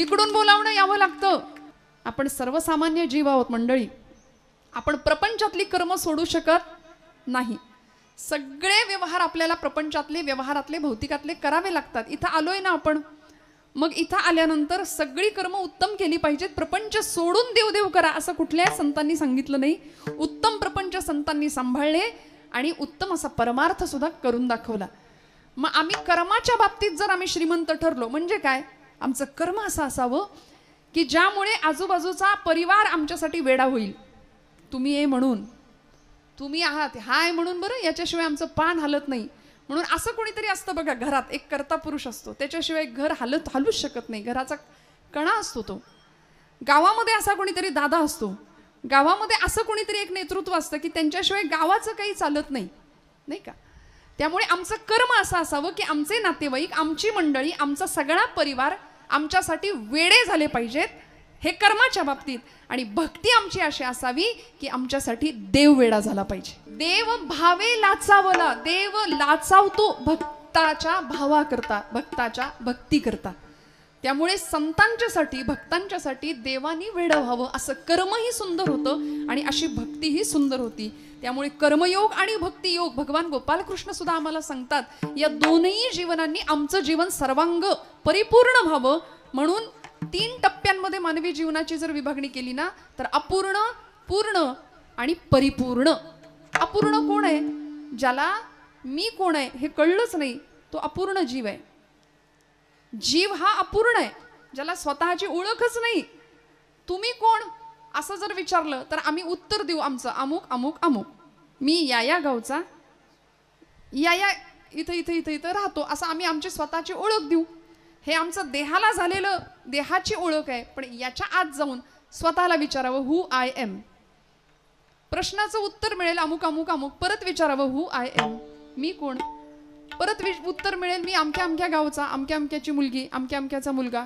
तिकडून बोलावणं यावं लागतं. आपण सर्वसामान्य जीव आहोत मंडळी. आपण प्रपंचातली कर्म सोडू शकत नाही. सगळे व्यवहार आपल्याला प्रपंचातले, व्यवहारातले, भौतिकातले करावे लागतात. इथं आलोय ना आपण, मग इथं आल्यानंतर सगळी कर्म उत्तम केली पाहिजेत. प्रपंच सोडून देव करा असं कुठल्याही संतांनी सांगितलं नाही. उत्तम प्रपंच संतांनी सांभाळले आणि उत्तम असा परमार्थ सुद्धा करून दाखवला. मग आम्ही कर्माच्या बाबतीत जर आम्ही श्रीमंत ठरलो म्हणजे काय, आमचं कर्म असं असावं की ज्यामुळे आजूबाजूचा परिवार आमच्यासाठी वेडा होईल. तुम्ही ये म्हणून, तुम्ही आहात हाय म्हणून, बरं याच्याशिवाय आमचं पान हलत नाही म्हणून. असं कोणीतरी असतं बघा, घरात एक कर्ता पुरुष असतो, त्याच्याशिवाय घर हलूच शकत नाही. घराचा कणा असतो तो. गावामध्ये असा कोणीतरी दादा असतो, गावामध्ये असं कोणीतरी एक नेतृत्व असतं की त्यांच्याशिवाय गावाचं काही चालत नाही, नाही का. त्यामुळे आमचं कर्म असं असावं की आमचे नातेवाईक, आमची मंडळी, आमचा सगळा परिवार आमच्यासाठी वेडे झाले पाहिजेत, हे कर्माच्या बाबतीत. आणि भक्ती आमची अशी असावी की आमच्यासाठी देव वेडा झाला पाहिजे. देव भावे लाचावला, देव लाचावतो भक्ताच्या भावाकरता, भक्ताच्या भक्ती करता. त्यामुळे संतांच्यासाठी, भक्तांच्यासाठी देवानी वेडं व्हावं असं कर्मही सुंदर होतं आणि अशी भक्तीही सुंदर होती. त्यामुळे कर्मयोग आणि भक्तियोग भगवान गोपालकृष्ण सुद्धा आम्हाला सांगतात, या दोनही जीवनांनी आमचं जीवन सर्वांग परिपूर्ण व्हावं. म्हणून 3 टप्प्यांमध्ये मानवी जीवनाची जर विभागणी केली ना, तर अपूर्ण, पूर्ण आणि परिपूर्ण. अपूर्ण कोण आहे? ज्याला मी कोण आहे हे कळलंच नाही, तो अपूर्ण जीव आहे. जीव हा अपूर्ण आहे, ज्याला स्वतःची ओळखच नाही. तुम्ही कोण असं जर विचारलं तर आम्ही उत्तर देऊ आमचं अमुक अमुक अमुक. मी या गावचा, या इथं राहतो, असं आम्ही आमची स्वतःची ओळख देऊ. हे आमचं देहाला झालेलं, देहाची ओळख आहे. पण याच्या आत जाऊन स्वतःला विचारावं, हू आय एम. प्रश्नाचं उत्तर मिळेल अमुक अमुक अमुक. परत विचारावं, हू आय एम, मी कोण. परत उत्तर मिळेल, मी अमक्या अमक्या गावचा, अमक्या अमक्याची मुलगी, अमक्या अमक्याचा मुलगा.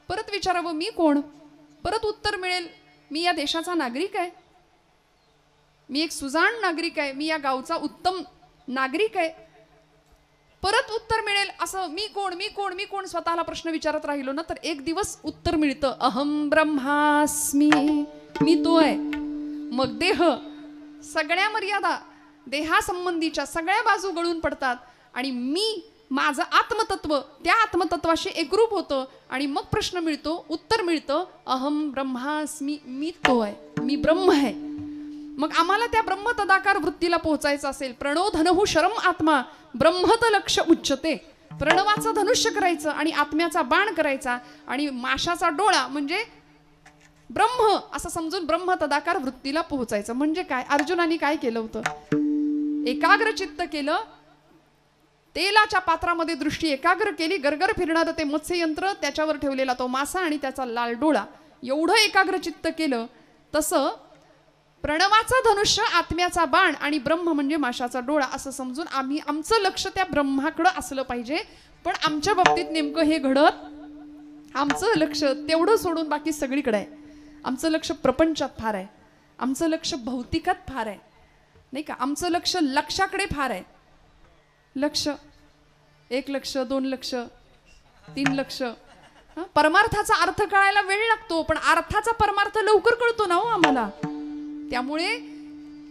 परत विचारावं, मी कोण. परत उत्तर मिळेल, मी या देशाचा नागरिक आहे, मी एक सुजाण नागरिक आहे, मी या गावचा उत्तम नागरिक आहे. परत उत्तर मिळेल असं, मी कोण मी कोण मी कोण. स्वतःला प्रश्न विचारत राहिलो ना तर एक दिवस उत्तर मिळतं, अहम ब्रह्मास्मी, मी तो आहे. मग देह, सगळ्या मर्यादा देहासंबंधीच्या सगळ्या बाजू गळून पडतात आणि मी, माझं आत्मतत्व त्या आत्मतत्वाशी एकरूप होतं. आणि मग प्रश्न मिळतो, उत्तर मिळतं, अहम ब्रह्मास्मी, मी तो आहे, मी ब्रह्म आहे. मग आम्हाला त्या ब्रह्म तदाकार वृत्तीला पोहोचायचं असेल, प्रणो धनहु शरम आत्मा ब्रह्मत लक्ष उच्चते. प्रणवाचं धनुष्य करायचं आणि आत्म्याचा बाण करायचा आणि माशाचा डोळा म्हणजे ब्रह्म असं समजून ब्रह्म तदाकार वृत्तीला पोहोचायचं. म्हणजे काय, अर्जुनाने काय केलं होतं, एकाग्र चित्त केलं, तेलाच्या पात्रामध्ये दृष्टी एकाग्र केली, गरगर फिरणारं ते मत्स्ययंत्र, त्याच्यावर ठेवलेला तो मासा आणि त्याचा लाल डोळा, एवढं एकाग्र चित्त केलं. तसं प्रणवाचं धनुष्य, आत्म्याचा बाण आणि ब्रह्म म्हणजे माशाचा डोळा असं समजून आम्ही, आमचं लक्ष त्या ब्रह्माकडं असलं पाहिजे. पण आमच्या बाबतीत नेमकं हे घडत, आमचं लक्ष तेवढं सोडून बाकी सगळीकडे आहे. आमचं लक्ष प्रपंचात फार आहे, आमचं लक्ष भौतिकात फार आहे, नाही का. आमचं लक्ष लक्षाकडे फार आहे. लक्ष 1 लक्ष, 2 लक्ष, 3 लक्ष. परमार्थाचा अर्थ कळायला वेळ लागतो, पण अर्थाचा परमार्थ लवकर कळतो ना हो आम्हाला. त्यामुळे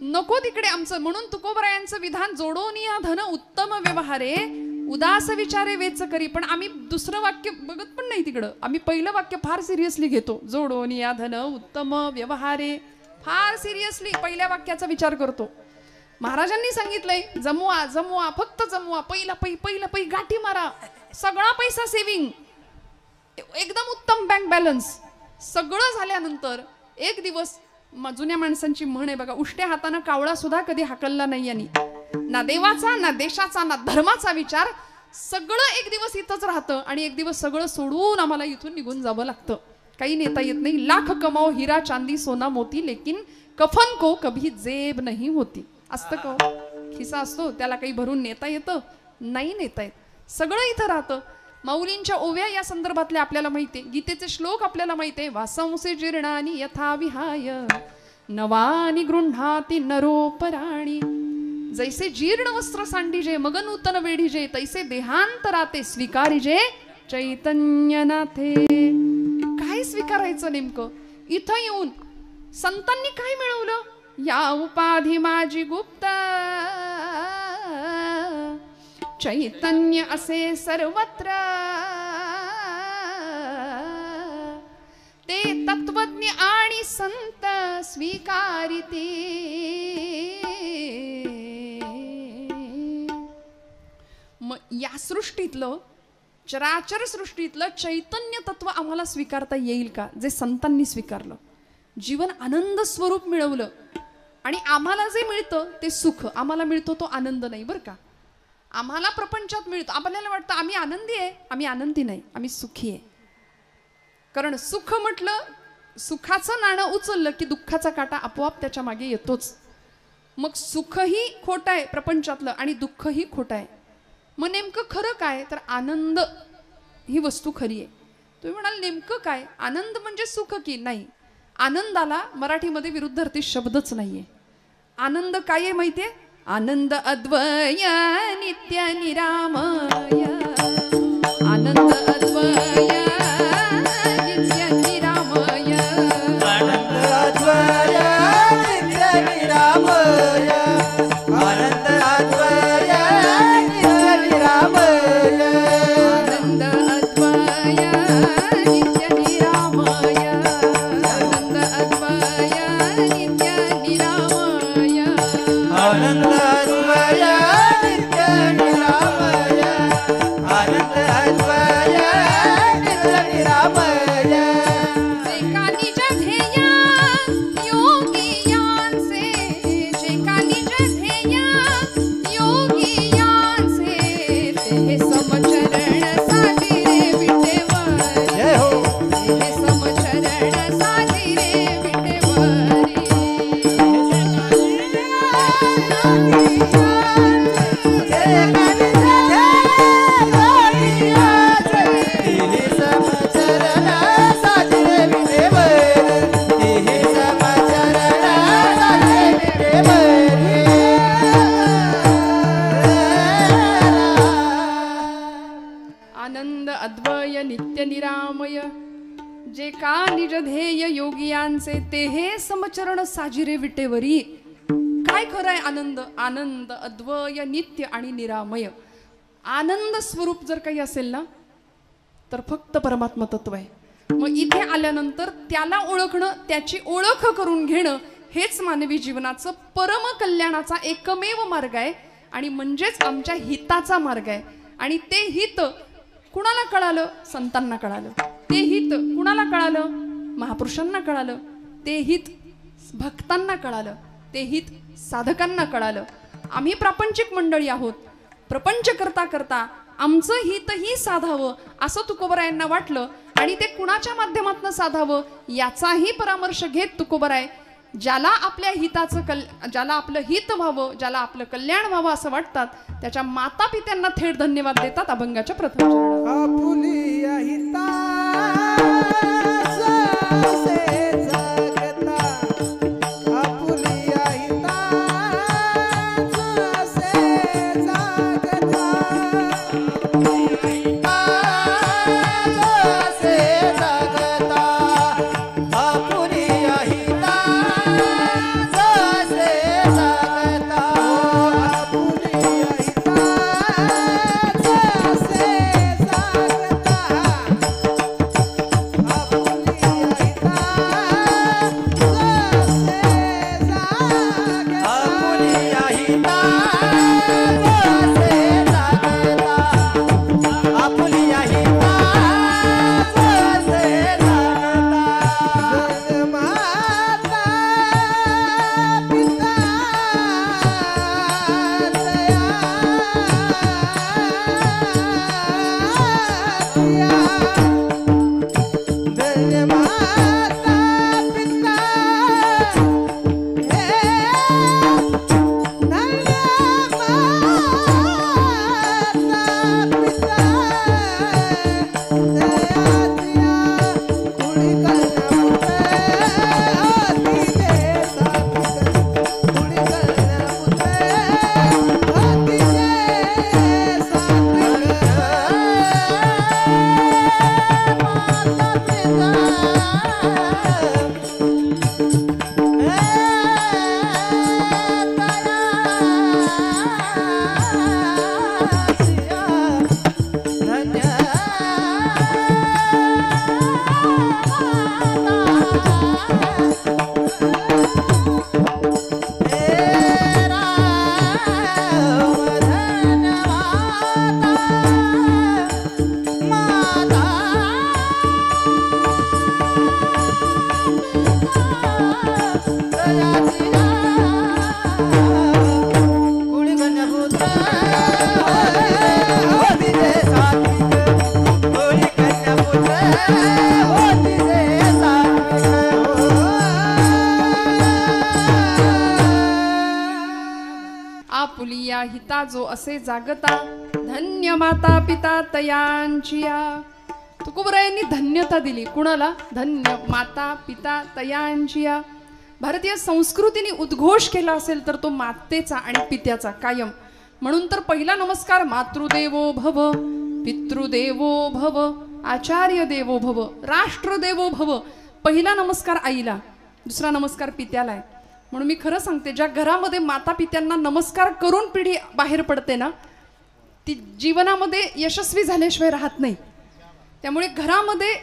नको तिकडे आमचं. म्हणून तुकोबरायांचं विधान, जोडोनिया धन उत्तम व्यवहारे उदास विचारे वेच करी. पण आम्ही दुसरं वाक्य बघत पण नाही तिकडं. आम्ही पहिलं वाक्य फार सिरियसली घेतो, जोडोनिया धन उत्तम व्यवहारे. फार सिरियसली पहिल्या वाक्याचा विचार करतो. महाराजांनी सांगितलंय, जमवा जमवा, फक्त जमवा, पहिला पै गाठी मारा, सगळा पैसा सेविंग, एकदम उत्तम बँक बॅलन्स. सगळं झाल्यानंतर एक दिवस, जुन्या माणसांची म्हण आहे बघा, उष्ट्या हातानं कावळा सुद्धा कधी हाकलला नाही यांनी. ना देवाचा, ना देशाचा, ना धर्माचा विचार. सगळं एक दिवस इथंच राहतं आणि एक दिवस सगळं सोडून आम्हाला इथून निघून जावं लागतं. काही नेता येत नाही. लाख कमाओ हिरा चांदी सोना मोती, लेकिन कफन को कभी जेब नहीं होती. असतं का? खिसा असतो त्याला काही भरून नेता येतं? नाही नेता येत. सगळं इथं राहतं. माऊलींच्या ओव्या या संदर्भातल्या आपल्याला माहिती आहे, गीतेचे श्लोक आपल्याला माहिती आहे. वासंसे जीर्णानी यथा विहाय नवानी गृह्णाती नरोपराणी. जैसे जीर्ण वस्त्र सांडिजे मग नूतन वेढीजे, तैसे देहांतराते स्वीकारिजे चैतन्यनाथे. करायचं नेमकं? इथं येऊन संतांनी काय मिळवलं? या उपाधी माझी गुप्त, चैतन्य असे सर्वत्र, ते तत्वज्ञ आणि संत स्वीकारिते. मग या सृष्टीतलं, चराचर सृष्टीतलं चैतन्य तत्व आम्हाला स्वीकारता येईल का, जे संतांनी स्वीकारलं? जीवन आनंद स्वरूप मिळवलं. आणि आम्हाला जे मिळतं ते सुख, आम्हाला मिळतो तो आनंद नाही बरं का. आम्हाला प्रपंचात मिळतो, आपल्याला वाटतं आम्ही आनंदी आहे, आम्ही आनंदी नाही, आम्ही सुखी आहे. कारण सुख म्हटलं, सुखाचं नाणं उचललं की दुःखाचा काटा आपोआप त्याच्या मागे येतोच. मग सुखही खोटं आहे प्रपंचातलं आणि दुःखही खोटं आहे. मग नेमकं खरं काय? तर आनंद ही वस्तू खरी आहे. तुम्ही म्हणाल नेमकं काय? आनंद म्हणजे सुख की नाही? आनंदाला मराठीमध्ये विरुद्धार्थी शब्दच नाहीये. आनंद काय आहे माहितीये? आनंद अद्वय नित्य निरामय, आनंद अद्वय नित्य निरामय, आनंद अद्वय नित्य निरामय, आनंद अद्वय नित्य निरामय, आनंद अद्वय नित्य निरामय, आनंद अद्वय नित्य निरामय, आनंद अद्वय नित्य निरामय, आनंद अद्वय नित्य निरामय. जे का निज ध्येय योगियांचे, जे का निज ध्येय योगियांचे, ते समचरण साजिरे विटेवरी, जय हो. ते समचरण साजिरे विटेवरी. आनंद अद्वय नित्य निरामय, जे का निज ध्येय योगियांचे, ते हे समचरण साजिरे विटेवरी. काय खरं आहे आनंद? आनंद अद्वय नित्य आणि निरामय. आनंद स्वरूप जर काही असेल ना, तर फक्त परमात्मा तत्व आहे. मग इथे आल्यानंतर त्याला ओळखणं, त्याची ओळख करून घेणं, हेच मानवी जीवनाचं परम कल्याणाचा एकमेव मार्ग आहे. आणि म्हणजेच आमच्या हिताचा मार्ग आहे. आणि ते हित कुणाला कळालं? संतांना कळालं. ते हित कुणाला कळालं? महापुरुषांना कळालं. ते हित भक्तांना कळालं. ते हित साधकांना कळालं. आम्ही प्रापंचिक मंडळी आहोत. प्रपंच करता करता आमचं हितही साधावं असं तुकोबरायांना वाटलं. आणि ते कुणाच्या माध्यमातून साधावं याचाही परामर्श घेत तुकोबराय, ज्याला आपल्या हिताचं ज्याला आपलं हित व्हावं, ज्याला आपलं कल्याण व्हावं असं वाटतात, त्याच्या माता पित्यांना थेट धन्यवाद देतात अभंगाच्या प्रथम चरणात. आपुलिया हिताचे जगता, आपुलिया हिताचे जगता, हिताचे जगता, आपुलिया हिताचे जगता, आपुलिया हिताचे जगता. आपुलिया हिता जो असे जागता धन्य माता पिता तयांचिया. तुकोबरायांनी धन्यता दिली कुणाला? धन्य माता पिता तयांचिया. भारतीय संस्कृतीने उद्घोष केला असेल तर तो मातेचा आणि पित्याचा कायम. म्हणून तर पहिला नमस्कार मातृदेवो भव, पितृदेवो भव, आचार्य देवो भव, राष्ट्रदेवो भव. पहिला नमस्कार आईला, दुसरा नमस्कार पित्याला आहे. म्हणून मी खरं सांगते, ज्या घरामध्ये माता पित्यांना नमस्कार करून पिढी बाहेर पडते ना, ती जीवनामध्ये यशस्वी झाल्याशिवाय राहत नाही. त्यामुळे घरामध्ये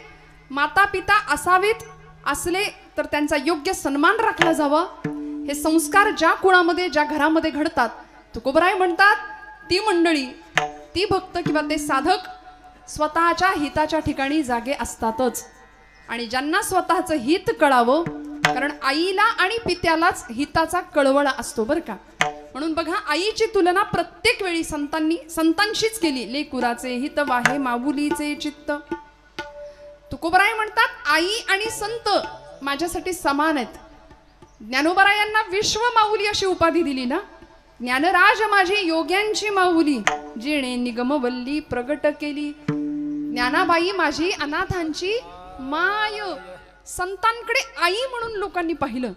माता पिता असावेत, असले तर त्यांचा योग्य सन्मान राखला जावा. हे संस्कार ज्या कुळामध्ये ज्या घरामध्ये घडतात, तुकोबराय म्हणतात ती मंडळी, ती भक्त किंवा ते साधक स्वतःच्या हिताच्या ठिकाणी जागे असतातच. आणि ज्यांना स्वतःचं हित कळावं, कारण आईला आणि पित्यालाच हिताचा कळवळा असतो बरं का. म्हणून बघा, आईची तुलना प्रत्येक वेळी संतांशीच केली. लेकुराचे हित वाहे माऊलीचे चित्त. तुकोबराय म्हणतात आई आणि संत माझ्यासाठी समान आहेत. ज्ञानोबरायांना विश्व माऊली अशी उपाधी दिली ना. ज्ञानराज माझी योग्यांची माऊली, जिणे निगमवल्ली प्रगट केली. ज्ञानाबाई माझी अनाथांची माय. संतांकडे आई म्हणून लोकांनी पाहिलं.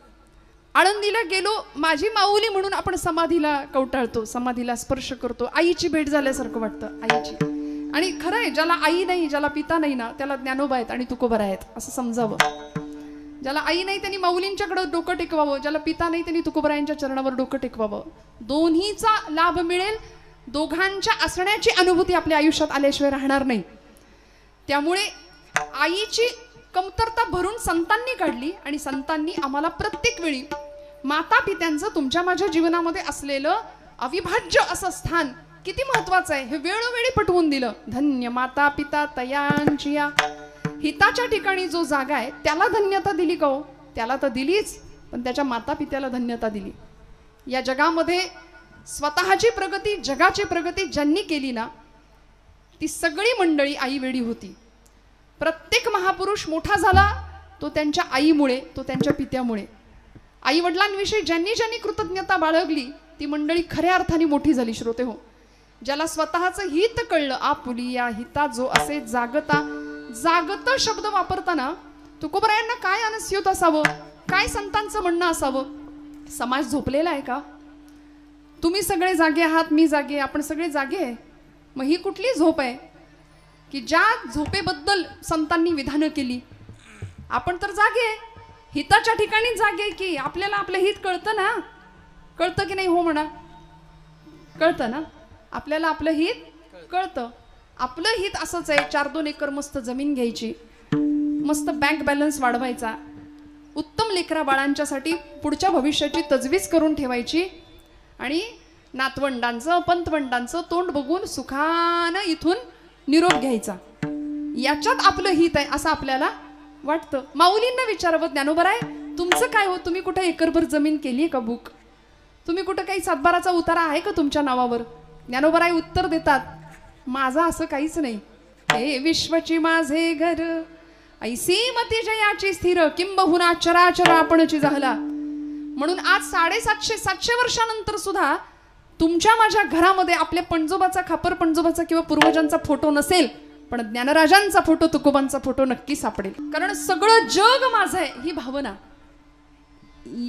आळंदीला गेलो, माझी माऊली म्हणून आपण समाधीला कवटाळतो, समाधीला स्पर्श करतो, आईची भेट झाल्यासारखं वाटतं आईची. आणि खरं आहे, ज्याला आई नाही, ज्याला पिता नाही ना, त्याला ज्ञानोबा आहेत आणि तुकोबरा आहेत असं समजावं. ज्याला आई नाही त्यांनी माऊलींच्याकडे डोकं टेकवावं, ज्याला पिता नाही त्यांनी तुकोबरायांच्या चरणावर डोकं टेकवावं. दोन्हीचा लाभ मिळेल. दोघांच्या असण्याची अनुभूती आपल्या आयुष्यात आल्याशिवाय राहणार नाही. त्यामुळे आईची कमतरता भरून संतांनी काढली आणि संतांनी आम्हाला प्रत्येक वेळी माता पित्यांचं तुमच्या माझ्या जीवनामध्ये असलेलं अविभाज्य असं स्थान किती महत्वाचं आहे हे वेळोवेळी पटवून दिलं. धन्य माता पिता तयांचिया. हिताच्या ठिकाणी जो जागा आहे त्याला धन्यता दिली का हो? त्याला तर दिलीच, पण त्याच्या माता पित्याला धन्यता दिली. या जगामध्ये स्वतःची प्रगती, जगाची प्रगती ज्यांनी केली ना, ती सगळी मंडळी आई वेळी होती. प्रत्येक महापुरुष मोठा झाला तो त्यांच्या आईमुळे, तो त्यांच्या पित्यामुळे. आई वडिलांविषयी ज्यांनी ज्यांनी कृतज्ञता बाळगली ती मंडळी खऱ्या अर्थाने मोठी झाली. श्रोते हो, ज्याला स्वतःचं हित कळलं, आपुलिया हिता जो असे जागता. जागत शब्द वापरताना तुकोबरायांना काय अनस्यूत असावं, काय संतांचं म्हणणं असावं? समाज झोपलेला आहे का? तुम्ही सगळे जागे आहात, मी जागे, आपण सगळे जागे आहे. मग ही कुठली झोप आहे की ज्या झोपेबद्दल संतांनी विधानं केली? आपण तर जागे आहे, हिताच्या ठिकाणी जागे की आपल्याला आपलं हित कळतं ना. कळतं की नाही? हो म्हणा. कळतं ना, आपल्याला आपलं हित कळतं. आपलं हित असंच आहे, 4-2 एकर मस्त जमीन घ्यायची, मस्त बँक बॅलन्स वाढवायचा, उत्तम लेकरा बाळांच्यासाठी पुढच्या भविष्याची तजवीज करून ठेवायची आणि नातवंडांचं पंतवंडांचं तोंड बघून सुखानं इथून निरोप घ्यायचा. याच्यात आपलं हित आहे असं आपल्याला वाटतं. माऊलींना विचारावं, ज्ञानोबराय तुमचं काय हो? तुम्ही कुठे एकरभर जमीन केली आहे का बुक? तुम्ही कुठं काही सातबाराचा उतारा आहे का तुमच्या नावावर? ज्ञानोबराय उत्तर देतात, माझं असं काहीच नाही. हे विश्वची माझे घर, ऐसी मती जयाची स्थिर, किंबहुना चराचर आपणची झाला. म्हणून आज 750 वर्षानंतर सुद्धा तुमच्या माझ्या घरामध्ये आपल्या पणजोबाचा, खापर पणजोबाचा किंवा पूर्वजांचा फोटो नसेल, पण ज्ञानराजांचा फोटो, तुकोबांचा फोटो नक्की सापडेल. कारण सगळं जग माझं आहे ही भावना,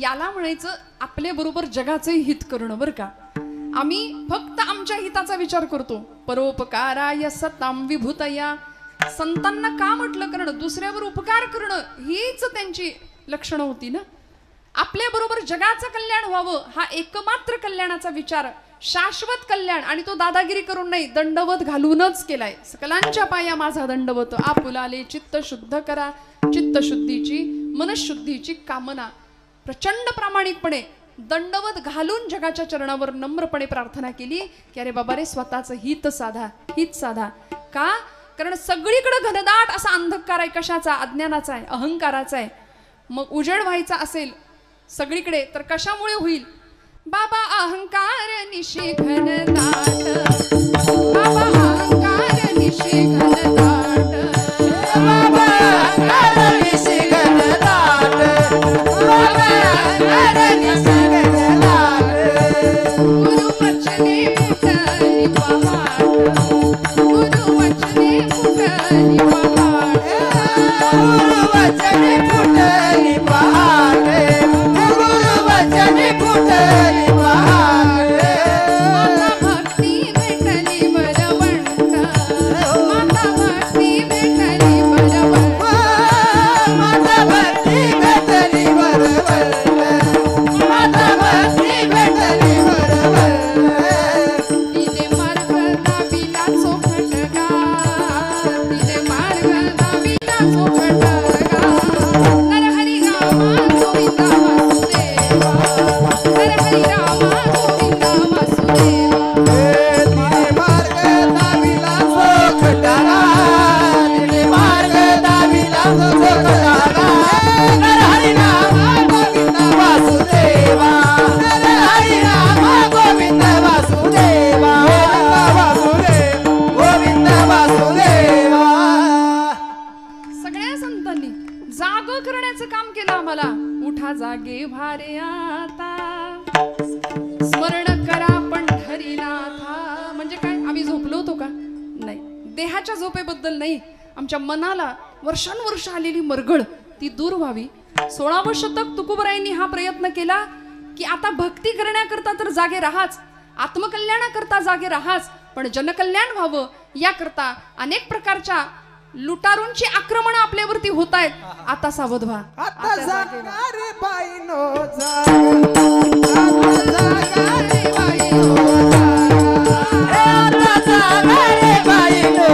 याला म्हणायचं आपल्या बरोबर जगाचंही हित करणं बरं का. आम्ही फक्त आमच्या हिताचा विचार करतो. परोपकाराय सताम विभूतया. संतांना का म्हटलं करणं? दुसऱ्यावर उपकार करणं हीच त्यांची लक्षणं होती ना. आपल्या बरोबर जगाचं कल्याण व्हावं हा एकमात्र कल्याणाचा विचार, शाश्वत कल्याण. आणि तो दादागिरी करून नाही, दंडवत घालूनच केलाय. सकलांच्या पाया माझा दंडवत, आपुलाले चित्त शुद्ध करा. चित्तशुद्धीची, मनशुद्धीची कामना प्रचंड प्रामाणिकपणे दंडवत घालून जगाच्या चरणावर नम्रपणे प्रार्थना केली की अरे बाबा रे, स्वतःचं हित साधा, हित साधा. का? कारण सगळीकडे घनदाट असा अंधकार आहे. कशाचा? अज्ञानाचा आहे, अहंकाराचा आहे. मग उजेड व्हायचा असेल सगळीकडे तर कशामुळे होईल? बाबा अहंकार निशी घनदाट, बाबा अहंकार निशी घनदाट, बाबा अहंकार निशी घनदाट, बाबा अहंकार निशी घनदाट. गुरु वचन वचनी फुटली पहाटे गुरु वचनी फुटली पहाटे माता भक्ती भेटली बळवंत माता भक्ती भेटली बळवंत माता भक्ती भेटली बरोबर माता भक्ती भेटली बरोबर तिने मार्ग दाविला चोखटगा तिने मार्ग दाविला चोखटगा नरहरी रामा गोविंदा वासुदेवा नरहरी रामा गोविंदा वासुदेवा तिने मार्ग दाविला चोखटगा तिने मार्ग दाविला चोखटगा नरहरी राम गोविंद वासुदेवा नरहरी राम गोविंद वासुदेवा गोविंद वासुदेवा सगळ्या संतांनी जाग करण्याचं काम केलं आम्हाला उठा जागे भारे आता स्मरण करा पंढरीनाथा म्हणजे काय आम्ही झोपलो होतो का नाही देहाच्या झोपेबद्दल नाही आमच्या मनाला वर्षानुवर्ष आलेली मरगळ ती दूर व्हावी 16वं शतक तुकोबरायांनी हा प्रयत्न केला की आता भक्ती करण्याकरता तर जागे राहाच आत्मकल्याणाकरता जागे राहाच पण जनकल्याण व्हावं याकरता अनेक प्रकारच्या लुटारूंची आक्रमण आपल्यावरती होत आहेत आता सावध व्हा आता जागा रे बाईनो जागा रे बाईनो जागा रे बाईनो जागा रे बाईनो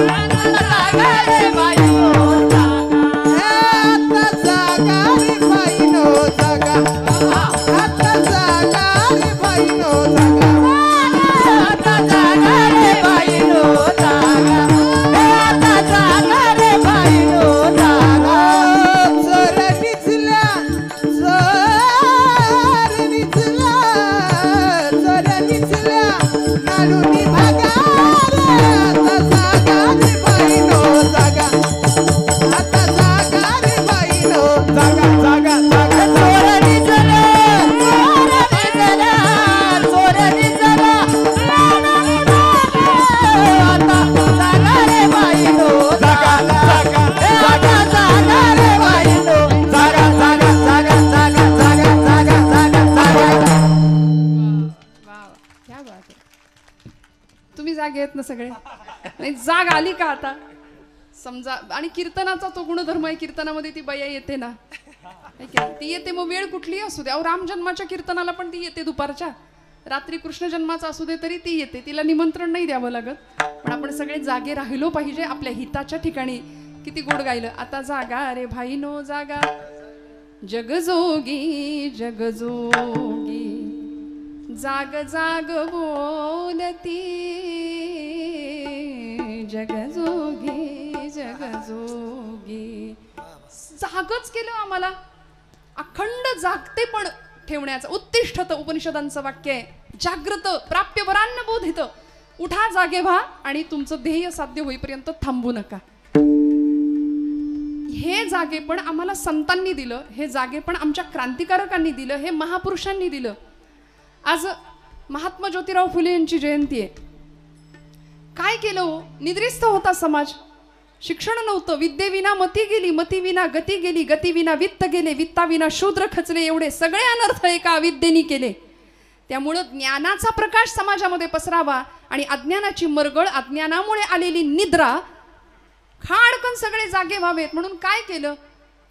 आता जागा रे बाईनो जागा आता जागा रे बाईनो जागा आता जागा रे बाईनो जागा आता जागा रे बाईनो जागा चोर निचला नालुनी भागा आता जागा रे बाईनो जागा आता जागा रे बाईनो जागा जागा जागा चोर निचला चोर निचला आता जागा रे बाईनो जागा जागा जागा जागा रे बाईनो जागा जागा जागा जागा जागा जागा जागा जागा क्या बात आहे तुम्ही जागे आहेत ना सगळे नाही जाग आली का आता समजा आणि कीर्तनाचा तो गुणधर्म आहे कीर्तनामध्ये ती बया येते ना है की नाही? ती येते मग वेळ कुठलीही असू दे अहो राम जन्माच्या कीर्तनाला पण ती येते दुपारच्या रात्री कृष्ण जन्माचा असू दे तरी ती येते तिला निमंत्रण नाही द्यावं लागत पण आपण सगळे जागे राहिलो पाहिजे आपल्या हिताच्या ठिकाणी किती गोड गायलं आता जागा रे भाईनो जागा जगजोगी जगजोगी जाग जाग बोलती जगजोगी जगजोगी जागच केलं आम्हाला अखंड जागते पण ठेवण्याचं उत्तिष्ठत उपनिषदांचं वाक्य आहे जागृत प्राप्य वरान्न बोधित उठा जागे व्हा आणि तुमचं ध्येय साध्य होईपर्यंत थांबू नका हे जागेपण आम्हाला संतांनी दिलं हे जागेपण आमच्या क्रांतिकारकांनी दिलं हे महापुरुषांनी दिलं आज महात्मा ज्योतिराव फुले यांची जयंती आहे काय केलं हो निद्रिस्त होता समाज शिक्षण नव्हतं विद्येविना मती गेली मतीविना गती गेली गतीविना वित्त गेले वित्ताविना शूद्र खचले एवढे सगळे अनर्थ एका अविद्येने केले त्यामुळे ज्ञानाचा प्रकाश समाजामध्ये पसरावा आणि अज्ञानाची मरगळ अज्ञानामुळे आलेली निद्रा खाडकन सगळे जागे व्हावेत म्हणून काय केलं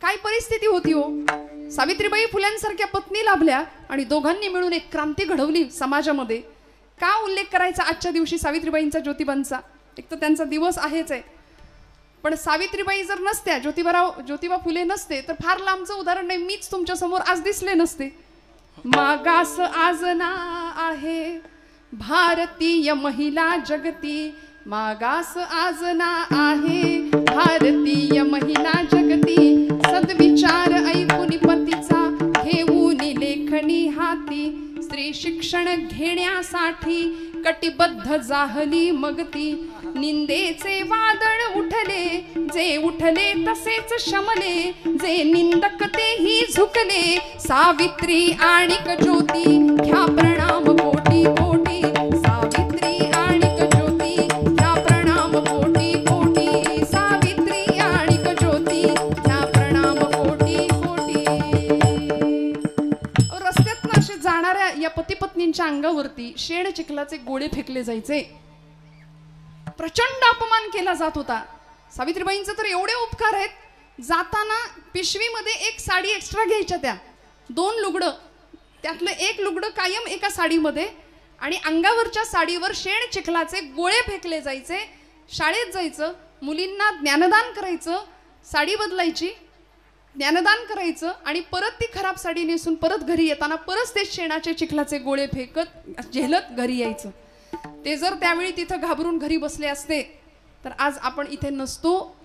काय परिस्थिती होती हो सावित्रीबाई फुल्यांसारख्या पत्नी लाभल्या आणि दोघांनी मिळून एक क्रांती घडवली समाजामध्ये का उल्लेख करायचा आजच्या दिवशी सावित्रीबाईंचा ज्योतिबांचा एक तर त्यांचा दिवस आहेच आहे पण सावित्रीबाई जर नसत्या ज्योतिबा फुले नसते तर फार लांबचं उदाहरण नाही मीच तुमच्या समोर आज दिसले नसते मागास आज ना आहे भारतीय महिला जगती मागास आज ना आहे भारतीय महिला जगती सद्विचार ऐकून पतीचा घेऊन लेखणी हाती स्त्री शिक्षण घेण्यासाठी कटिबद्ध जाहली मगती निंदेचे वादळ उठले जे उठले तसेच शमले जे निंदक तेही झुकले सावित्री आणिक ज्योती घ्या प्रणाम कोटी कोटी सावित्री आणिक ज्योती घ्या प्रणाम कोटी कोटी सावित्री आणिक मुलींच्या अंगावरती शेण चिखलाचे गोळे फेकले जायचे, प्रचंड अपमान केला जात होता. सावित्रीबाईंचे तर एवढे उपकार आहेत, जाताना पिशवीमध्ये एक साडी एक्स्ट्रा घ्यायच्या, त्या 2 लुगडं, त्यातलं एक लुगडं कायम एका साडीमध्ये, आणि अंगावरच्या साडीवर शेण चिखलाचे गोळे फेकले जायचे. शाळेत जायचं, मुलींना ज्ञानदान करायचं, साडी बदलायची, ज्ञानदान करायचं, आणि परत ती खराब साडी नेसून परत घरी येताना परत ते शेणाचे चिखलाचे गोळे फेकत झेलत घरी यायचं. ते जर त्यावेळी तिथं घाबरून घरी बसले असते तर आज आपण इथे नसतो,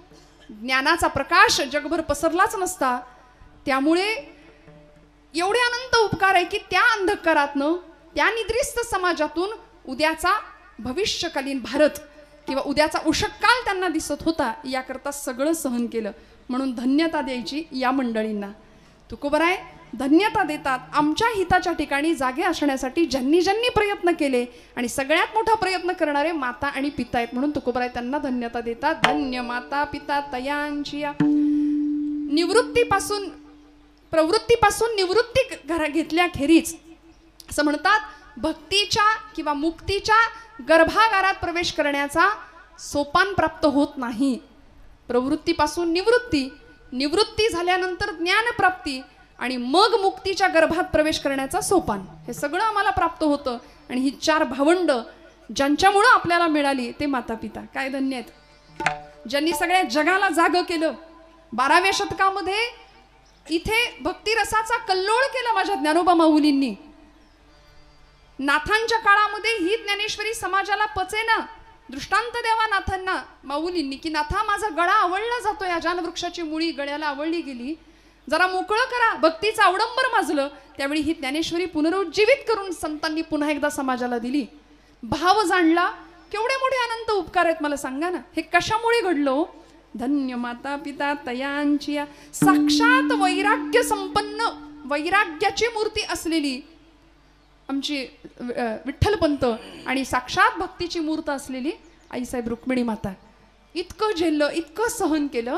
ज्ञानाचा प्रकाश जगभर पसरलाच नसता. त्यामुळे एवढे अनंत उपकार आहे की त्या अंधकारातनं, त्या निद्रिस्त समाजातून उद्याचा भविष्यकालीन भारत किंवा उद्याचा उषःकाल त्यांना दिसत होता, याकरता सगळं सहन केलं. म्हणून धन्यता द्यायची या मंडळींना. तुकोबराय धन्यता देतात आमच्या हिताच्या ठिकाणी जागे असण्यासाठी ज्यांनी ज्यांनी प्रयत्न केले, आणि सगळ्यात मोठा प्रयत्न करणारे माता आणि पिता आहेत, म्हणून तुकोबराय त्यांना धन्यता देतात. धन्य माता पिता तयांची. प्रवृत्तीपासून निवृत्ती घेतल्याखेरीज असं म्हणतात, भक्तीच्या किंवा मुक्तीच्या गर्भागारात प्रवेश करण्याचा सोपान प्राप्त होत नाही. प्रवृत्तीपासून निवृत्ती, निवृत्ती झाल्यानंतर ज्ञानप्राप्ती, आणि मग मुक्तीच्या गर्भात प्रवेश करण्याचा सोपान, हे सगळं आम्हाला प्राप्त होतं. आणि ही 4 भावंड ज्यांच्यामुळं आपल्याला मिळाली ते माता पिता काय धन्य आहेत, ज्यांनी सगळ्या जगाला जागं केलं. 12व्या शतकामध्ये इथे भक्तिरसाचा कल्लोळ केला माझ्या ज्ञानोबा माऊलींनी. नाथांच्या काळामध्ये ही ज्ञानेश्वरी समाजाला पचेना. दृष्टांत द्यावा नाथांना माऊलींनी की नाथा माझा गळा आवळला जातोय, या जान वृक्षाची मुळी गळ्याला आवळली गेली, जरा मोकळं करा. भक्तीचं अवडंबर माजलं. त्यावेळी ही ज्ञानेश्वरी पुनरुज्जीवित करून संतांनी पुन्हा एकदा समाजाला दिली. भाव जाणला. केवढे मोठे अनंत उपकार आहेत मला सांगा ना. हे कशामुळे घडलं? धन्य माता पिता तयांची. साक्षात वैराग्य संपन्न, वैराग्याची मूर्ती असलेली आमची विठ्ठलपंत आणि साक्षात भक्तीची मूर्त असलेली आईसाहेब रुक्मिणी माता. इतकं झेललं, इतकं सहन केलं.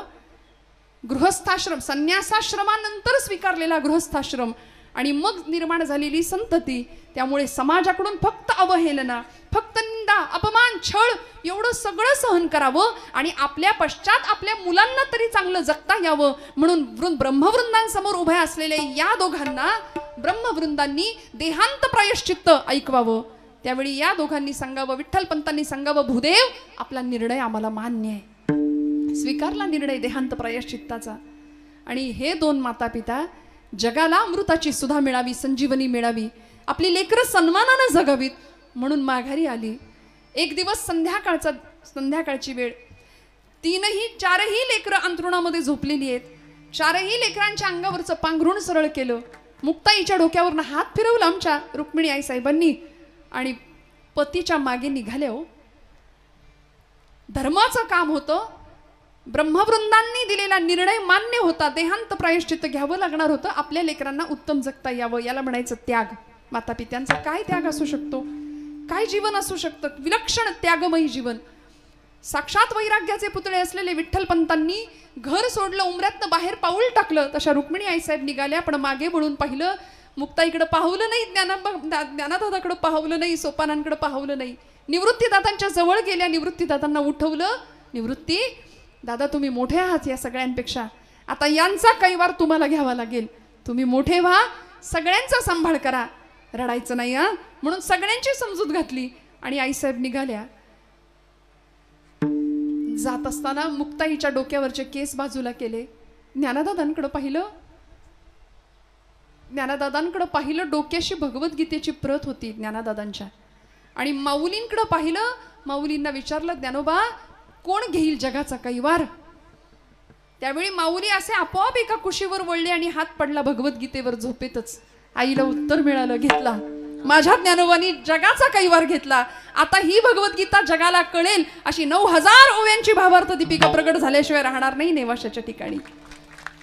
गृहस्थाश्रम, संन्यासाश्रमानंतर स्वीकारलेला गृहस्थाश्रम आणि मग निर्माण झालेली संतती. त्यामुळे समाजाकडून फक्त अवहेलना, फक्त निंदा, अपमान, छळ एवढं सगळं सहन करावं आणि आपल्या पश्चात आपल्या मुलांना तरी चांगलं जगता यावं म्हणून ब्रह्मवृंदांसमोर उभ्या असलेल्या या दोघांना ब्रह्मवृंदांनी देहांत प्रायश्चित्त ऐकवावं. त्यावेळी या दोघांनी सांगावं, विठ्ठलपंतांनी सांगावं, भूदेव आपला निर्णय आम्हाला मान्य आहे. स्वीकारला निर्णय देहांत प्रायश्चित्ताचा. आणि हे 2 माता पिता जगाला अमृताची सुधा मिळावी, संजीवनी मिळावी, आपली लेकरं सन्मानानं जगावीत म्हणून माघारी आली. एक दिवस संध्याकाळची वेळ, 4ही लेकरं अंथरुणामध्ये झोपलेली आहेत. 4ही लेकरांच्या अंगावरचं पांघरुण सरळ केलं. मुक्ताईच्या डोक्यावरनं हात फिरवला आमच्या रुक्मिणी आई साहेबांनी आणि पतीच्या मागे निघाल्या. हो, धर्माचं काम होतं. ब्रह्मवृंदांनी दिलेला निर्णय मान्य होता. देहांत प्रायश्चित्त घ्यावं लागणार होतं. आपल्या लेकरांना उत्तम जगता यावं, याला म्हणायचं त्याग. माता पित्यांचा काय त्याग असू शकतो, काय जीवन असू शकतं, विलक्षण त्यागमयी जीवन. साक्षात वैराग्याचे पुतळे असलेले विठ्ठलपंतांनी घर सोडलं, उमऱ्यातनं बाहेर पाऊल टाकलं. तशा रुक्मिणी आईसाहेब निघाल्या, पण मागे वळून पाहिलं. मुक्ताईकडे पाहवलं नाही, ज्ञानादादाकडे पाहवलं नाही, सोपानांकडे पाहवलं नाही. निवृत्तीदादांच्या जवळ गेल्या, निवृत्तीदादांना उठवलं. निवृत्ती दादा, तुम्ही मोठे आहात या सगळ्यांपेक्षा, आता यांचा कैवार तुम्हाला घ्यावा लागेल. तुम्ही मोठे व्हा, सगळ्यांचा सांभाळ करा, रडायचं नाही हा. म्हणून सगळ्यांची समजूत घातली आणि आईसाहेब निघाल्या. जात असताना मुक्ताईच्या डोक्यावरचे केस बाजूला केले. ज्ञानदादांकडे पाहिलं. डोक्याशी भगवद्गीतेची प्रत होती ज्ञानदादांच्या. आणि माऊलींकडे पाहिलं. माऊलींना विचारलं, ज्ञानोबा कोण घेईल जगाचा कैवार? त्यावेळी माऊली असे आपोआप एका कुशीवर वळले आणि हात पडला भगवद्गीतेवर झोपेतच. आईला उत्तर मिळालं, घेतला. माझ्या ज्ञानोबानी जगाचा कैवार घेतला. आता ही भगवद्गीता जगाला कळेल अशी 9000 ओव्यांची भावार्थ दीपिका प्रगट झाल्याशिवाय राहणार नाही नेवाशाच्या ठिकाणी.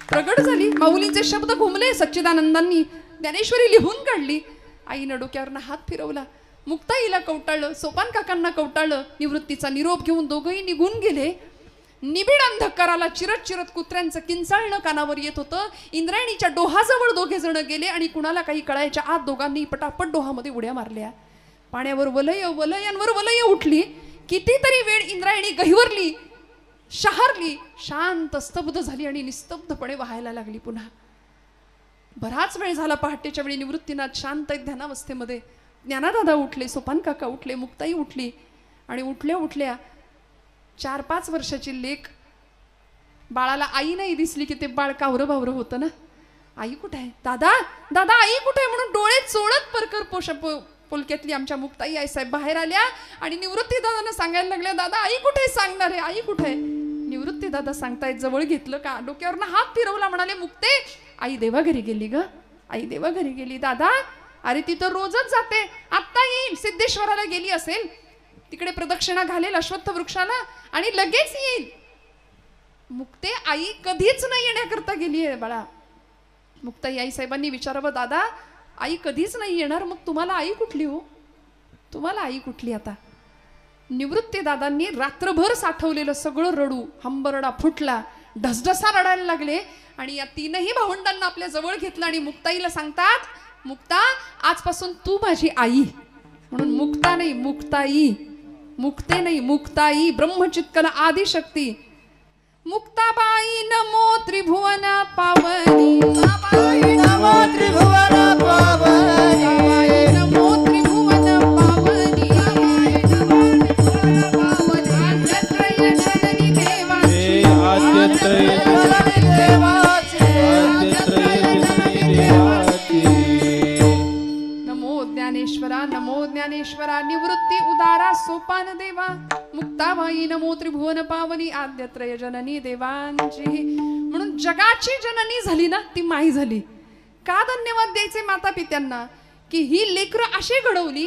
प्रगट झाली. माऊलींचे शब्द घुमले. सच्चिदानंदांनी ज्ञानेश्वरी लिहून काढली. आईनं डोक्यावरनं हात फिरवला. मुक्ताईला कवटाळलं, सोपान काकांना कवटाळलं. निवृत्तीचा निरोप घेऊन दोघंही निघून गेले. निबिड अंधकाराला चिरत चिरत कुत्र्यांचं किंचाळणं कानावर येत होतं. इंद्रायणीच्या डोहाजवळ दोघे जण गेले आणि कुणाला काही कळायच्या आत दोघांनी पटापट डोहामध्ये उड्या मारल्या. पाण्यावर वलय वलयांवर वलय उठली. कितीतरी वेळ इंद्रायणी गहिवरली, शहारली, शांत स्तब्ध झाली आणि निस्तब्धपणे वाहायला लागली. पुन्हा बराच वेळ झाला. पहाटेच्या वेळी निवृत्तीनाथ शांत ध्यानावस्थेमध्ये. ज्ञानादादा उठले, सोपान काका उठले, मुक्ताई उठली आणि उठल्या उठल्या 4-5 वर्षाची लेक. बाळाला आई नाही दिसली की ते बाळ कावरं बावरं होतं ना. आई कुठे आहे? दादा दादा आई कुठे आहे म्हणून डोळे चोळत परकर पोलक्यातली आमच्या मुक्ताई आई साहेब बाहेर आल्या आणि निवृत्ती दादांना सांगायला लागल्या, दादा आई कुठे आहे? सांगणार आहे, आई कुठे आहे? निवृत्ती दादा सांगतायत. जवळ घेतलं का डोक्यावरनं हात फिरवला, म्हणाले, मुक्ते आई देवा घरी गेली ग, आई देवा घरी गेली. दादा अरे ती तर रोजच जाते, आत्ता येईल, सिद्धेश्वराला गेली असेल, तिकडे प्रदक्षिणा घालेल अश्वत्थ वृक्षाला आणि लगेच येईल. मुक्ते आई कधीच नाही येण्याकरता गेली आहे बाळा. मुक्ताई आई साहेबांनी विचारावं, दादा आई कधीच नाही येणार, मग तुम्हाला आई कुठली हो? तुम्हाला आई कुठली आता? निवृत्ती दादांनी रात्रभर साठवलेलं सगळं रडू हंबरडा फुटला, ढसढसा रडायला लागले आणि या तीनही भावंडांना आपल्या जवळ घेतलं आणि मुक्ताईला सांगतात, मुक्ता आजपासून तू माझी आई. म्हणून मुक्ता नाही मुक्ताई, मुक्ते नाही मुक्ताई, ब्रह्मचित्कल आदिशक्ती. मुक्ताबाई नमो त्रिभुवन पावनी, नमो त्रिभुवन पावनी, नमो त्रिभुवन पावनी, आद्यत्रय जननी देवाची, आद्यत्रय जननी देवाची, नमो ज्ञानेश्वरा, नमो ज्ञानेश्वरा, निवृत्ती उदारा सोपान देवा, मुक्ताबाई नमो त्रिभुवन पावनी, आद्यत्रय जननी देवांची. म्हणून जगाची जननी झाली ना ती माई झाली. का धन्यवाद द्यायचे माता पित्यांना की ही लेकरं अशी घडवली,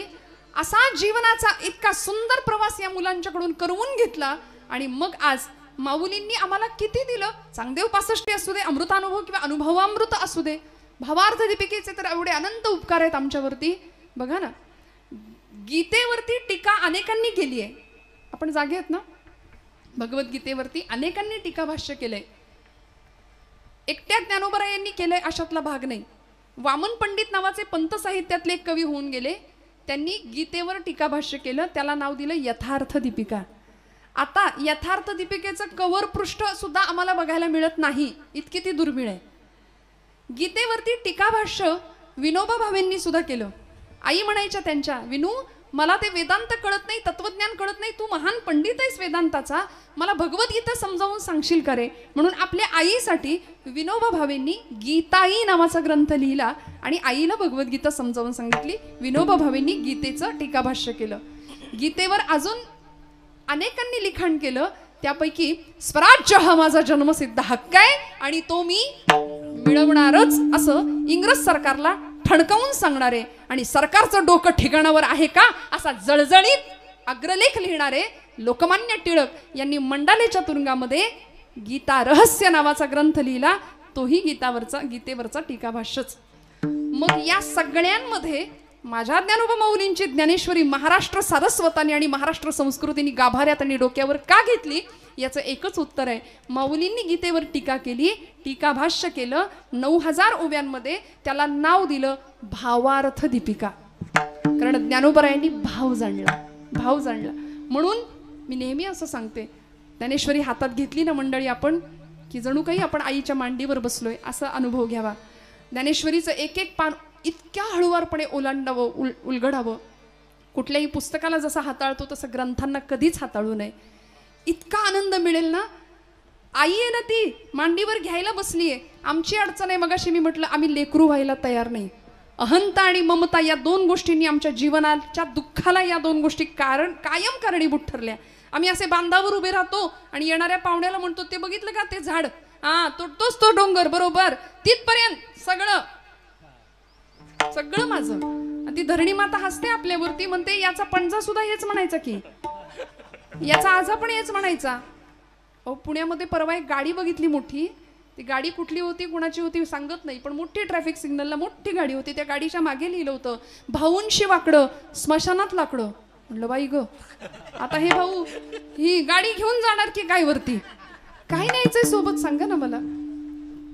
असा जीवनाचा इतका सुंदर प्रवास या मुलांच्याकडून करवून घेतला आणि मग आज माऊलींनी आम्हाला किती दिलं. चांगदेव 65 असू दे, अमृतानुभव किंवा अनुभवामृत असू दे, भावार्थ दीपिकेचे तर एवढे अनंत उपकार आहेत आमच्यावरती. बघा ना, गीतेवरती टीका अनेकांनी केली आहे. आपण जागे आहेत ना? भगवद्गीतेवरती अनेकांनी टीका भाष्य केलंय. एकट्या ज्ञानोबरायांनी केलंय अशातला भाग नाही. वामन पंडित नावाचे पंत साहित्यातले एक कवी होऊन गेले, त्यांनी गीतेवर टीका भाष्य केलं, त्याला नाव दिलं यथार्थ दीपिका. आता यथार्थ दीपिकेचं कव्हर पृष्ठ सुद्धा आम्हाला बघायला मिळत नाही, इतकी ती दुर्मिळ आहे. गीतेवरती टीका भाष्य विनोबा भावेंनी सुद्धा केलं. आई म्हणायच्या त्यांच्या, विनू मला ते वेदांत कळत नाही, तत्वज्ञान कळत नाही, तू महान पंडित आहेस वेदांताचा, मला भगवद्गीता समजावून सांगशील का रे? म्हणून आपल्या आईसाठी विनोबा भावेंनी गीताई नावाचा ग्रंथ लिहिला आणि आईला भगवद्गीता समजावून सांगितली. विनोबा भावेंनी गीतेचं टीकाभाष्य केलं. गीतेवर अजून अनेकांनी लिखाण केलं, त्यापैकी स्वराज्य हा माझा जन्मसिद्ध हक्क आहे आणि तो मी मिळवणारच असं इंग्रज सरकारला ठणकावून सांगणारे आणि सरकारचं डोकं ठिकाणावर आहे का असा जळजळीत अग्रलेख लिहिणारे लोकमान्य टिळक यांनी मंडालेच्या तुरुंगामध्ये गीता रहस्य नावाचा ग्रंथ लिहिला, तोही गीतेवरचा टीकाभाष्यच. मग या सगळ्यांमध्ये माझ्या ज्ञानोबा माऊलींची ज्ञानेश्वरी महाराष्ट्र सारस्वतांनी आणि महाराष्ट्र संस्कृतीने गाभाऱ्यात आणि डोक्यावर का घेतली याचं एकच उत्तर आहे. माऊलींनी गीतेवर टीका केली, टीकाभाष्य केलं, 9000 ओव्यांमध्ये त्याला नाव दिलं भावार्थ दीपिका. कारण ज्ञानोबरायांनी भाव जाणला. म्हणून मी नेहमी असं सांगते, ज्ञानेश्वरी हातात घेतली ना मंडळी आपण, की जणू काही आपण आईच्या मांडीवर बसलोय असा अनुभव घ्यावा. ज्ञानेश्वरीचं एक एक पान इतक्या हळुवारपणे ओलांडावं, उलगडावं. कुठल्याही पुस्तकाला जसं हाताळतो तसं ग्रंथांना कधीच हाताळू नये. इतका आनंद मिळेल ना. आई आहे ना, ती मांडीवर घ्यायला बसलीये. आमची अडचण आहे, मगाशी मी म्हटलं आम्ही लेकरू व्हायला तयार नाही. अहंता आणि ममता या दोन गोष्टींनी आमच्या जीवनाच्या दुःखाला या दोन गोष्टी कायम कारणीभूत ठरल्या. आम्ही असे बांधावर उभे राहतो आणि येणाऱ्या पाहुण्याला म्हणतो, ते बघितलं का ते झाड, तोच तो डोंगर, बरोबर तिथपर्यंत सगळं माझं. ती धरणी माता हसते आपल्यावरती, म्हणते याचा पणजा सुद्धा हेच म्हणायचा की याचा आजा पण हेच म्हणायचा. अहो पुण्यामध्ये परवा एक गाडी बघितली मोठी, ती गाडी कुठली होती कुणाची होती सांगत नाही, पण मोठी ट्रॅफिक सिग्नलला मोठी गाडी होती. त्या गाडीच्या मागे लिहिलं होतं भाऊंशी वाकडं स्मशानात लाकडं. म्हणलं बाई ग, आता हे भाऊ ही गाडी घेऊन जाणार की काय वरती? काय न्यायचंय सोबत सांगा ना मला.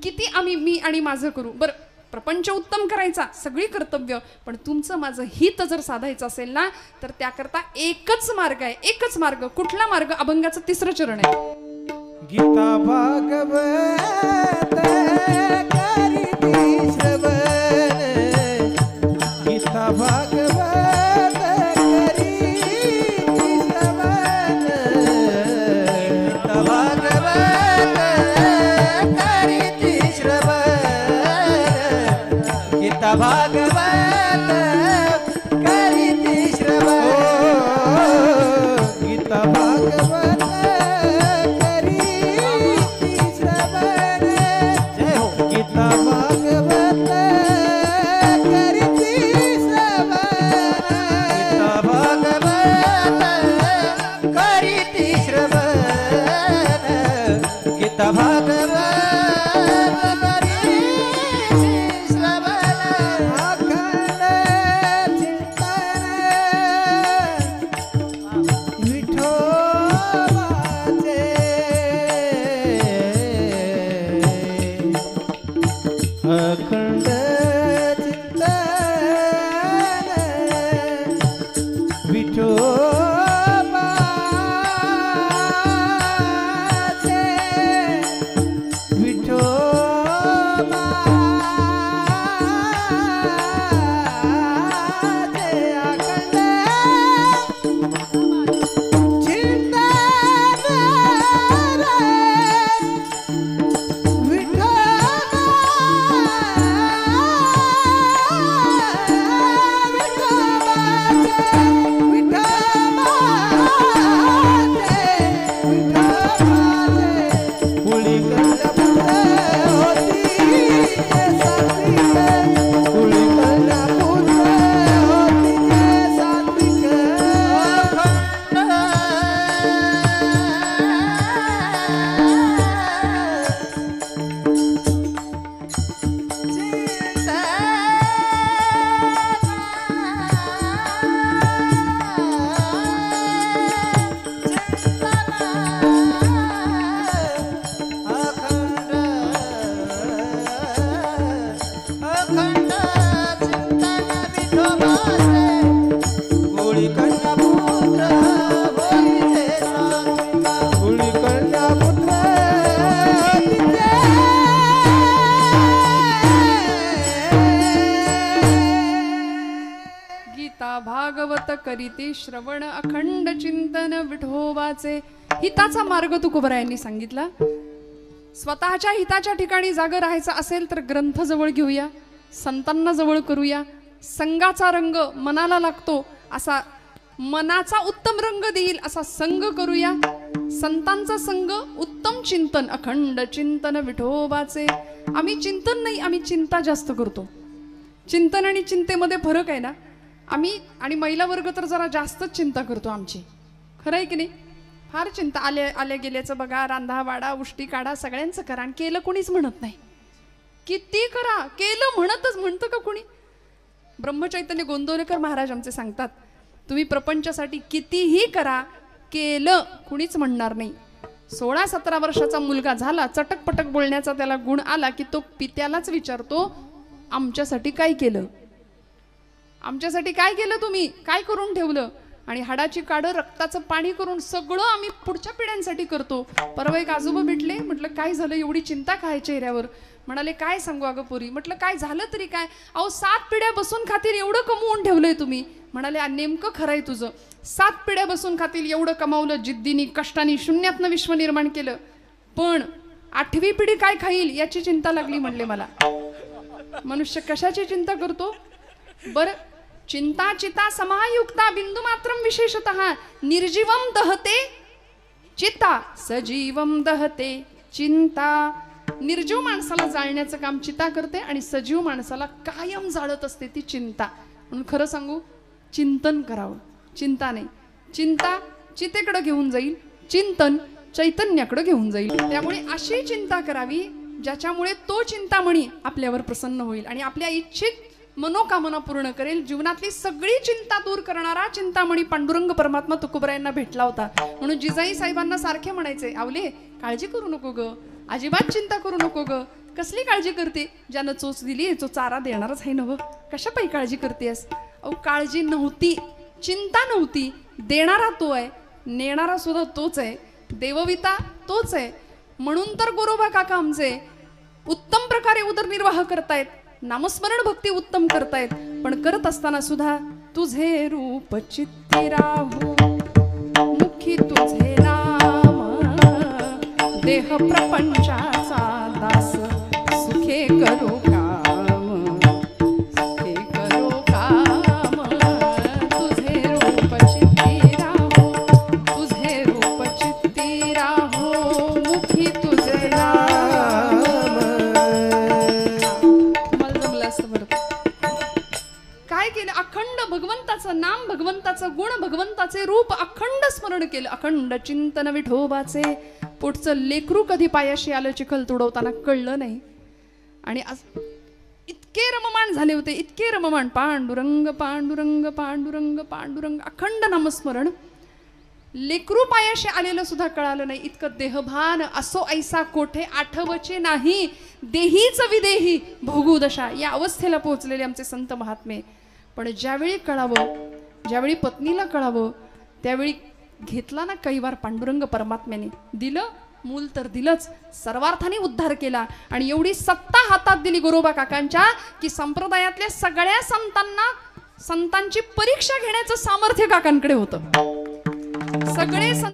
किती आम्ही मी आणि माझं करू. बरं, प्रपंच उत्तम करायचा, सगळी कर्तव्य, पण तुमचं माझं हित जर साधायचं असेल ना, तर त्याकरता एकच मार्ग आहे, एकच मार्ग. कुठला मार्ग? अभंगाचं 3रं चरण आहे. गीता भागवत करीती श्रवण, गीता भागवत करीती श्रवण, गीता भागवत करीती श्रवण, गीता भागवत करीती श्रवण, गीता भागवत अखंड चिंतन विठोबाचे, विठोबाचे अखंड भागवत करीती श्रवण, अखंड चिंतन विठोबाचे. हिताचा मार्ग तुकोबरायांनी सांगितला. स्वतःच्या हिताच्या ठिकाणी जागा राहायचं असेल तर ग्रंथ जवळ घेऊया, संतांना जवळ करूया. संघाचा रंग मनाला लागतो असा, मनाचा उत्तम रंग देईल असा संघ करूया. संतांचा संघ, उत्तम चिंतन, अखंड चिंतन विठोबाचे. आम्ही चिंतन नाही, आम्ही चिंता जास्त करतो. चिंतन आणि चिंतेमध्ये फरक आहे ना. आम्ही आणि महिला वर्ग तर जरा जास्तच चिंता करतो आमची. खरं आहे की नाही? फार चिंता. आल्या गेल्याचं बघा, रांधा वाडा, उष्टी काढा, सगळ्यांचं करा. आणि केलं कोणीच म्हणत नाही. किती करा, केलं म्हणतं का कोणी? ब्रह्मचैतन्य गोंदवलेकर महाराज आमचे सांगतात, तुम्ही प्रपंचासाठी कितीही करा, केलं कुणीच म्हणणार नाही. 16-17 वर्षाचा मुलगा झाला, चटकपटक बोलण्याचा त्याला गुण आला की तो पित्यालाच विचारतो, आमच्यासाठी काय केलं? आमच्यासाठी काय केलं तुम्ही? काय करून ठेवलं? आणि हाडाची काढं रक्ताचं पाणी करून सगळं आम्ही पुढच्या पिढ्यांसाठी करतो. परवा एक आजोबा भेटले, म्हटलं काय झालं, एवढी चिंता काय चेहऱ्यावर? म्हणाले काय सांगू अगं पोरी. म्हटलं काय झालं तरी काय? अहो 7 पिढ्या बसून खातील एवढं कमवून ठेवलंय तुम्ही. म्हणाले नेमकं खरं आहे तुझं. 7 पिढ्या बसून खातील एवढं कमावलं, जिद्दीनी कष्टानी शून्यातनं विश्व निर्माण केलं, पण 8वी पिढी काय खाईल याची चिंता लागली म्हणले मला. मनुष्य कशाची चिंता करतो बरं? चिंता चिता समायुक्ता बिंदू मात्रम विशेषतः निर्जीवम दहते चिता सजीवम दहते चिंता. निर्जीव माणसाला जाळण्याचं काम चिता करते आणि सजीव माणसाला कायम जाळत असते ती चिंता. म्हणून खरं सांगू, चिंतन करावं, चिंता नाही. चिंता चितेकडे घेऊन जाईल, चिंतन चैतन्याकडे घेऊन जाईल. त्यामुळे अशी चिंता करावी ज्याच्यामुळे तो चिंतामणी आपल्यावर प्रसन्न होईल आणि आपल्या इच्छित मनोकामना पूर्ण करेल. जीवनातली सगळी चिंता दूर करणारा चिंतामणी पांडुरंग परमात्मा तुकोबरायांना भेटला होता. म्हणून जिजाई साहेबांना सारखे म्हणायचे, आवले काळजी करू नको ग, अजिबात चिंता करू नको ग. कसली काळजी करते? ज्यानं चोच दिली तो चारा देणारच आहे नव, कशापायी काळजी करतेस? अहो काळजी नव्हती, चिंता नव्हती, देणारा तो आहे, नेणारा सुद्धा तोच आहे, देवविता तोच आहे. म्हणून तर गोरोबा काका आमचे उत्तम प्रकारे उदरनिर्वाह करतायत, नामस्मरण भक्ती उत्तम करतायत. पण करत असताना सुद्धा तुझे रूप चित्ती राहू, मुखी तुझे नाम, देह प्रपंचाचा दास, सुखे करो काम, सुखे करो काम. तुझे रूप चित्ती राहू, तुझे रूप चित्ती राहू, मुखी तुझे नाम. मला जमलं असतं बरं. काय केलं? अखंड भगवंताचं नाम, भगवंताचं गुण, भगवंताचे रूप अखंड स्मरण केलं. अखंड चिंतन विठोबाचे. पुढचं लेकरू कधी पायाशी आलं चिखल तुडवताना कळलं नाही. आणि इतके रममाण झाले होते, इतके रममाण. पांडुरंग पांडुरंग पांडुरंग पांडुरंग अखंड नामस्मरण. लेकरू पायाशी आलेलं सुद्धा कळालं नाही. इतकं देहभान. असो ऐसा कोठे आठवचे नाही, देहीच विदेही भोगू दशा. या अवस्थेला पोहोचलेले आमचे संत महात्मे. पण ज्यावेळी कळावं, ज्यावेळी पत्नीला कळावं, त्यावेळी घेतला ना कैवार पांडुरंग परमात्म्याने. दिलं मूल तर दिलंच, सर्वार्थाने उद्धार केला. आणि एवढी सत्ता हातात दिली गोरोबा काकांच्या की संप्रदायातल्या सगळ्या संतांची परीक्षा घेण्याचं सामर्थ्य काकांकडे होतं. सगळे